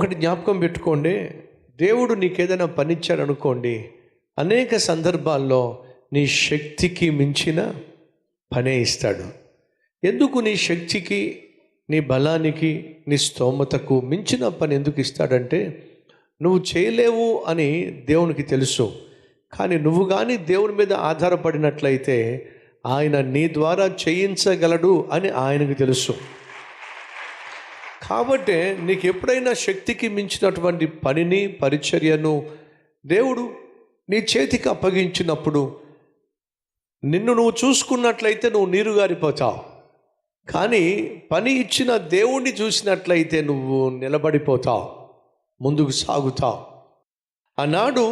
ఒకటి జ్ఞాపకం పెట్టుకోండి, దేవుడు నీకేదైనా పని ఇచ్చాడు అనుకోండి, అనేక సందర్భాల్లో నీ శక్తికి మించిన పనే ఇస్తాడు. ఎందుకు నీ శక్తికి, నీ బలానికి, నీ స్తోమతకు మించిన పని ఎందుకు ఇస్తాడంటే, నువ్వు చేయలేవు అని దేవునికి తెలుసు. కానీ నువ్వు కానీ దేవుని మీద ఆధారపడినట్లయితే ఆయన నీ ద్వారా చేయించగలడు అని ఆయనకు తెలుసు. కాబట్టి నీకు ఎప్పుడైనా శక్తికి మించినటువంటి పనిని, పరిచర్యను దేవుడు నీ చేతికి అప్పగించినప్పుడు నిన్ను నువ్వు చూసుకున్నట్లయితే నువ్వు నీరుగారిపోతావు. కానీ పని ఇచ్చిన దేవుణ్ణి చూసినట్లయితే నువ్వు నిలబడిపోతావు, ముందుకు సాగుతావు. ఆనాడు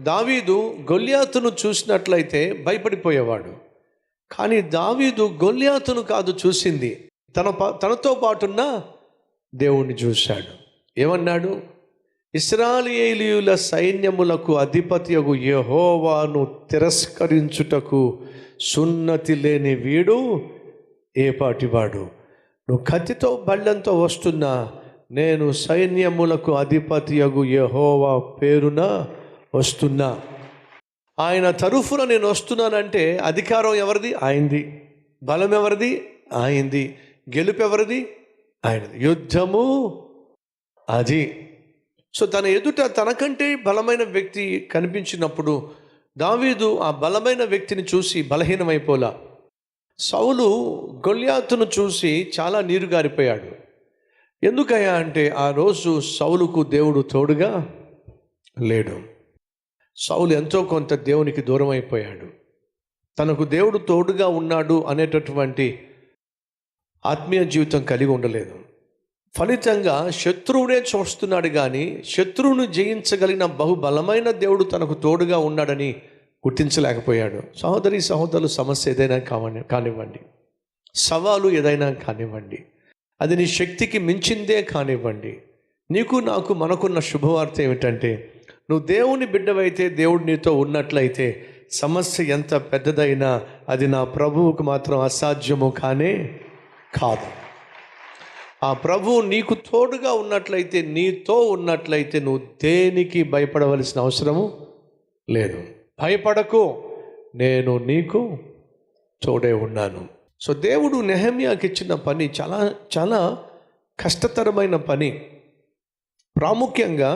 దావీదు గొల్యాతును చూసినట్లయితే భయపడిపోయేవాడు. కానీ దావీదు గొల్యాతును కాదు చూసింది, తనతో పాటున్న దేవుణ్ణి చూశాడు. ఏమన్నాడు? ఇశ్రాయేలీయుల సైన్యములకు అధిపతియగు యెహోవాను తిరస్కరించుటకు సున్నతి లేని వీడు ఏపాటివాడు. నువ్వు కత్తితో బళ్ళంతో వస్తున్నా, నేను సైన్యములకు అధిపతియగు యెహోవా పేరున వస్తున్నా. ఆయన తరఫున నేను వస్తున్నానంటే అధికారం ఎవరిది? ఆయనది. బలం ఎవరిది? ఆయనది. గెలుపు ఎవరిది? ఆయనది. యుద్ధము అది. సో తన ఎదుట తనకంటే బలమైన వ్యక్తి కనిపించినప్పుడు దావీదు ఆ బలమైన వ్యక్తిని చూసి బలహీనమైపోలా. సౌలు గొల్యాతును చూసి చాలా నీరుగారిపోయాడు. ఎందుకయ్యా అంటే ఆ రోజు సౌలుకు దేవుడు తోడుగా లేడు. సౌలు ఎంతో కొంత దేవునికి దూరం అయిపోయాడు. తనకు దేవుడు తోడుగా ఉన్నాడు అనేటటువంటి ఆత్మీయ జీవితం కలిగి ఉండలేదు. ఫలితంగా శత్రువునే చూస్తున్నాడు, కానీ శత్రువును జయించగలిగిన బహుబలమైన దేవుడు తనకు తోడుగా ఉన్నాడని గుర్తించలేకపోయాడు. సహోదరి సహోదరులు, సమస్య ఏదైనా కానివ్వండి, సవాలు ఏదైనా కానివ్వండి, అది నీ శక్తికి మించిందే కానివ్వండి, నీకు నాకు మనకున్న శుభవార్త ఏమిటంటే, నువ్వు దేవుని బిడ్డవైతే, దేవుడు నీతో ఉన్నట్లయితే సమస్య ఎంత పెద్దదైనా అది నా ప్రభువుకు మాత్రం అసాధ్యము కానే కాదు. ఆ ప్రభువు నీకు తోడుగా ఉన్నట్లయితే, నీతో ఉన్నట్లయితే నువ్వు దేనికి భయపడవలసిన అవసరము లేదు. భయపడకు, నేను నీకు తోడే ఉన్నాను. సో దేవుడు నెహెమ్యాకి ఇచ్చిన పని చాలా చాలా కష్టతరమైన పని. ప్రాముఖ్యంగా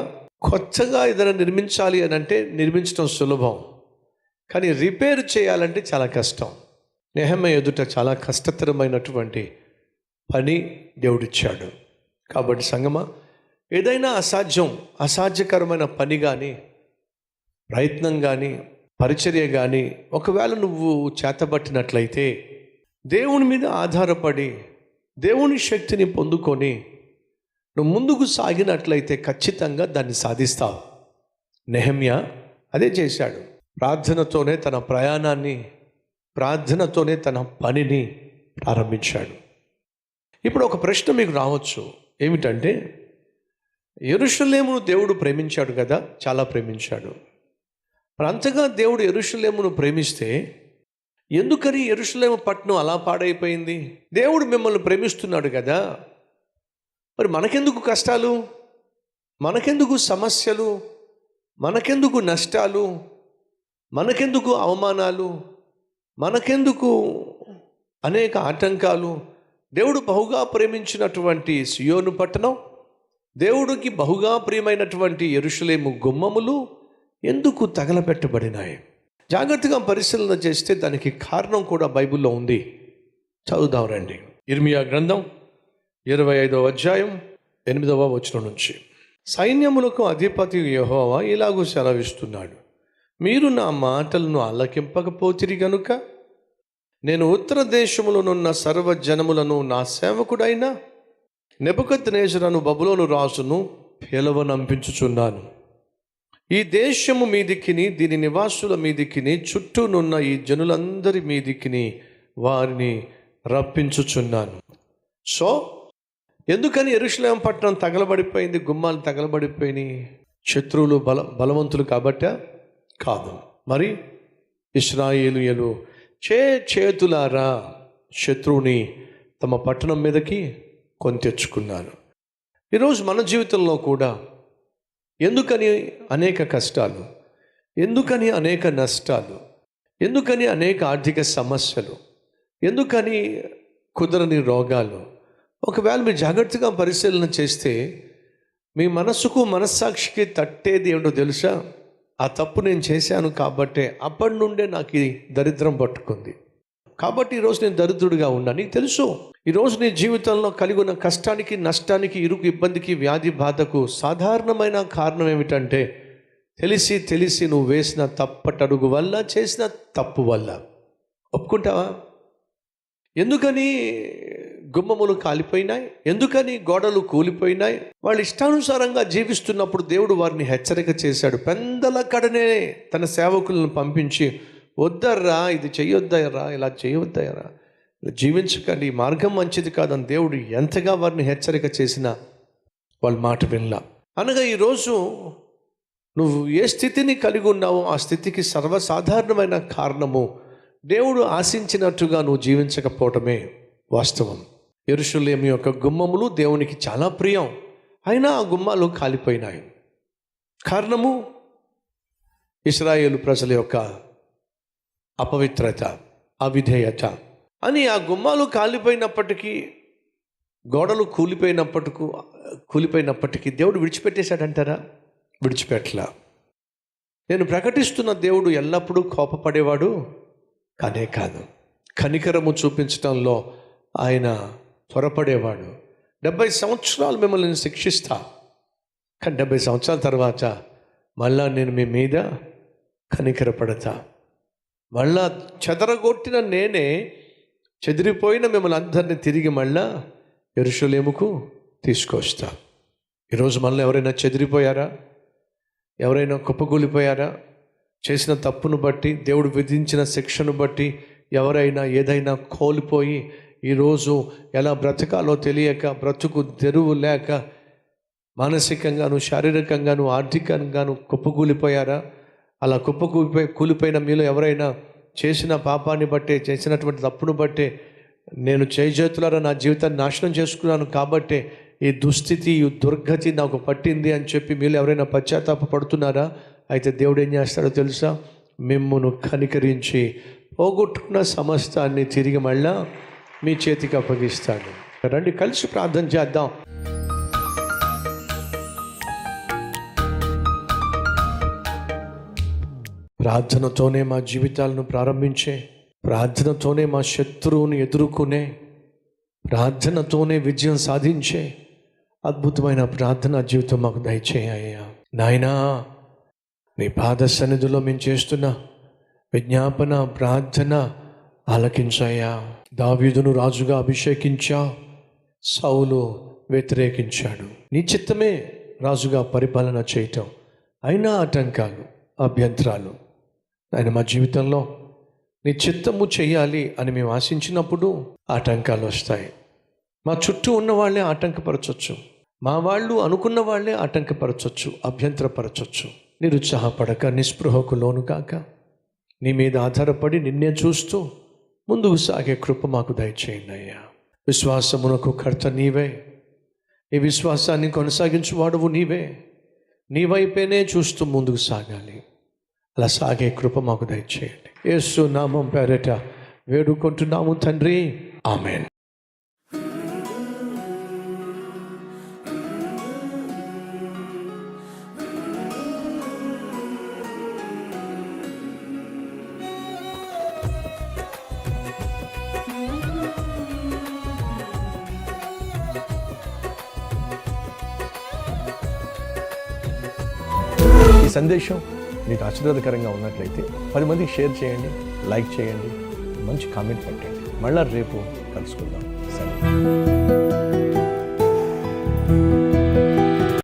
కొత్తగా ఏదైనా నిర్మించాలి అని అంటే నిర్మించడం సులభం, కానీ రిపేర్ చేయాలంటే చాలా కష్టం. నెహెమ్యా ఎదుట చాలా కష్టతరమైనటువంటి పని దేవుడిచ్చాడు. కాబట్టి సంగమా, ఏదైనా అసాధ్యకరమైన పని కానీ, ప్రయత్నం కానీ, పరిచర్య కానీ ఒకవేళ నువ్వు చేతబట్టినట్లయితే, దేవుని మీద ఆధారపడి దేవుని శక్తిని పొందుకొని నువ్వు ముందుకు సాగినట్లయితే ఖచ్చితంగా దాన్ని సాధిస్తావు. నెహెమ్యా అదే చేశాడు. ప్రార్థనతోనే తన ప్రయాణాన్ని, ప్రార్థనతోనే తన పనిని ప్రారంభించాడు. ఇప్పుడు ఒక ప్రశ్న మీకు రావచ్చు, ఏమిటంటే, యెరూషలేమును దేవుడు ప్రేమించాడు కదా, చాలా ప్రేమించాడు. మరి అంతగా దేవుడు యెరూషలేమును ప్రేమిస్తే ఎందుకని యెరూషలేము పట్టణం అలా పాడైపోయింది? దేవుడు మిమ్మల్ని ప్రేమిస్తున్నాడు కదా, మరి మనకెందుకు కష్టాలు, మనకెందుకు సమస్యలు, మనకెందుకు నష్టాలు, మనకెందుకు అవమానాలు, మనకెందుకు అనేక ఆటంకాలు? దేవుడు బహుగా ప్రేమించినటువంటి సియోను పట్టణం, దేవుడికి బహుగా ప్రియమైనటువంటి యెరూషలేము గుమ్మములు ఎందుకు తగలబెట్టబడినాయి? జాగ్రత్తగా పరిశీలన చేస్తే దానికి కారణం కూడా బైబిల్లో ఉంది. చదువుదాం రండి. ఇర్మియా గ్రంథం 25వ అధ్యాయం 8వ వచనం నుంచి. సైన్యములకు అధిపతి యెహోవా ఇలాగూ సెలవిస్తున్నాడు, మీరు నా మాటలను ఆలకింపకపోతిరి గనుక నేను ఉత్తర దేశములోనున్న సర్వజనములను నా సేవకుడైన నెబుకద్నెజరును బబులోను రాజును పిలవనంపించుచున్నాను. ఈ దేశము మీదికిని దీని నివాసుల మీదికిని చుట్టూనున్న ఈ జనులందరి మీదికిని వారిని రప్పించుచున్నాను. సో ఎందుకని యెరూషలేము పట్టణం తగలబడిపోయింది, గుమ్మాలు తగలబడిపోయినాయి? శత్రువులు బలవంతులు కాబట్టా? కాదు. మరి ఇశ్రాయేలీయులు చేతులారా శత్రువుని తమ పట్టణం మీదకి కొని తెచ్చుకున్నారు. ఈరోజు మన జీవితంలో కూడా ఎందుకని అనేక కష్టాలు, ఎందుకని అనేక నష్టాలు, ఎందుకని అనేక ఆర్థిక సమస్యలు, ఎందుకని కుదరని రోగాలు, ఒకవేళ మీరు జాగ్రత్తగా పరిశీలన చేస్తే మీ మనస్సుకు మనస్సాక్షికి తట్టేది ఏమిటో తెలుసా? ఆ తప్పు నేను చేశాను కాబట్టే అప్పటి నుండే నాకు ఈ దరిద్రం పట్టుకుంది, కాబట్టి ఈరోజు నేను దరిద్రుడిగా ఉన్నా. నీకు తెలుసు, ఈరోజు నీ జీవితంలో కలిగి ఉన్న కష్టానికి, నష్టానికి, ఇరుకు, ఇబ్బందికి, వ్యాధి బాధకు సాధారణమైన కారణం ఏమిటంటే తెలిసి నువ్వు వేసిన తప్పటడుగు వల్ల, చేసిన తప్పు వల్ల. ఒప్పుకుంటావా? ఎందుకని గుమ్మములు కాలిపోయినాయి, ఎందుకని గోడలు కూలిపోయినాయి? వాళ్ళు ఇష్టానుసారంగా జీవిస్తున్నప్పుడు దేవుడు వారిని హెచ్చరిక చేశాడు. పెందల కడనే తన సేవకులను పంపించి, వద్దర్రా, ఇది చెయ్యొద్దరా, ఇలా చేయొద్దరా, ఇలా జీవించకండి, ఈ మార్గం మంచిది కాదని దేవుడు ఎంతగా వారిని హెచ్చరిక చేసినా వాళ్ళ మాట వినలా. అనగా ఈరోజు నువ్వు ఏ స్థితిని కలిగి ఉన్నావో ఆ స్థితికి సర్వసాధారణమైన కారణము దేవుడు ఆశించినట్టుగా నువ్వు జీవించకపోవటమే వాస్తవం. యెరూషలేము యొక్క గుమ్మములు దేవునికి చాలా ప్రియం, అయినా ఆ గుమ్మాలు కాలిపోయినాయి. కారణము ఇశ్రాయేలు ప్రజల యొక్క అపవిత్రత, అవిధేయత అని. ఆ గుమ్మాలు కాలిపోయినప్పటికీ, గోడలు కూలిపోయినప్పటికీ దేవుడు విడిచిపెట్టేశాడంటారా? విడిచిపెట్టలా. నేను ప్రకటిస్తున్న దేవుడు ఎల్లప్పుడూ కోపపడేవాడు కానే కాదు. కనికరము చూపించడంలో ఆయన త్వరపడేవాడు. 70 సంవత్సరాలు మిమ్మల్ని శిక్షిస్తా, కానీ 70 సంవత్సరాల తర్వాత మళ్ళా నేను మీ మీద కనికరపడతా. మళ్ళా చెదరగొట్టిన నేనే చెదిరిపోయిన మిమ్మల్ని అందరినీ తిరిగి మళ్ళా యెరూషలేముకు తీసుకొస్తా. ఈరోజు మళ్ళీ ఎవరైనా చెదిరిపోయారా? ఎవరైనా కుప్పకూలిపోయారా? చేసిన తప్పును బట్టి, దేవుడు విధించిన శిక్షను బట్టి ఎవరైనా ఏదైనా కోల్పోయి ఈరోజు ఎలా బ్రతకాలో తెలియక, బ్రతుకు తెరువు లేక, మానసికంగాను, శారీరకంగాను, ఆర్థికంగాను కుప్పకూలిపోయారా? అలా కూలిపోయిన మీలో ఎవరైనా చేసిన పాపాన్ని బట్టే, చేసినటువంటి తప్పును బట్టే, నేను చేతులారా నా జీవితాన్ని నాశనం చేసుకున్నాను కాబట్టే ఈ దుస్థితి, ఈ దుర్గతి నాకు పట్టింది అని చెప్పి మీరు ఎవరైనా పశ్చాత్తాప పడుతున్నారా? అయితే దేవుడు ఏం చేస్తాడో తెలుసా? మిమ్మును కనికరించి పోగొట్టుకున్న సమస్తాన్ని తిరిగి మళ్ళా మీ చేతికి అప్పగిస్తాడు. రండి కలిసి ప్రార్థన చేద్దాం. ప్రార్థనతోనే మా జీవితాలను ప్రారంభించే, ప్రార్థనతోనే మా శత్రువుని ఎదుర్కొనే, ప్రార్థనతోనే విజయం సాధించే అద్భుతమైన ప్రార్థన జీవితం మాకు దయచేయ్యా. నాయనా, నీ పాద సన్నిధిలో మేము చేస్తున్న విజ్ఞాపన ప్రార్థన ఆలకించాయా. దావీదును రాజుగా అభిషేకించా, సౌలు వ్యతిరేకించాడు. నీ చిత్తమే రాజుగా పరిపాలన చేయటం, అయినా ఆటంకాలు, అభ్యంతరాలు. ఆయన మా జీవితంలో నీ చిత్తము చేయాలి అని మేము ఆశించినప్పుడు ఆటంకాలు వస్తాయి. మా చుట్టూ ఉన్న వాళ్ళే ఆటంకపరచవచ్చు, మా వాళ్ళు అనుకున్న వాళ్ళే ఆటంకపరచవచ్చు, అభ్యంతరపరచవచ్చు. నిరుత్సాహపడక, నిస్పృహకు లోను కాక, నీ మీద ఆధారపడి నిన్నే చూస్తూ ముందుకు సాగే కృప మాకు దయచేయండి అయ్యా. విశ్వాసమునకు కర్త నీవే, ఈ విశ్వాసాన్ని కొనసాగించువాడువు నీవే. నీ వైపేనే చూస్తూ ముందుకు సాగాలి. అలా సాగే కృప మాకు దయచేయండి. యేసు నామం పేరట వేడుకుంటున్నాము తండ్రి, ఆమేన్. ఈ సందేశం మీకు ఆశీర్వాదకరంగా ఉన్నట్లయితే 10 మందికి షేర్ చేయండి, లైక్ చేయండి, మంచి కామెంట్ పెట్టండి. మళ్ళీ రేపు కలుసుకుందాం. సరే.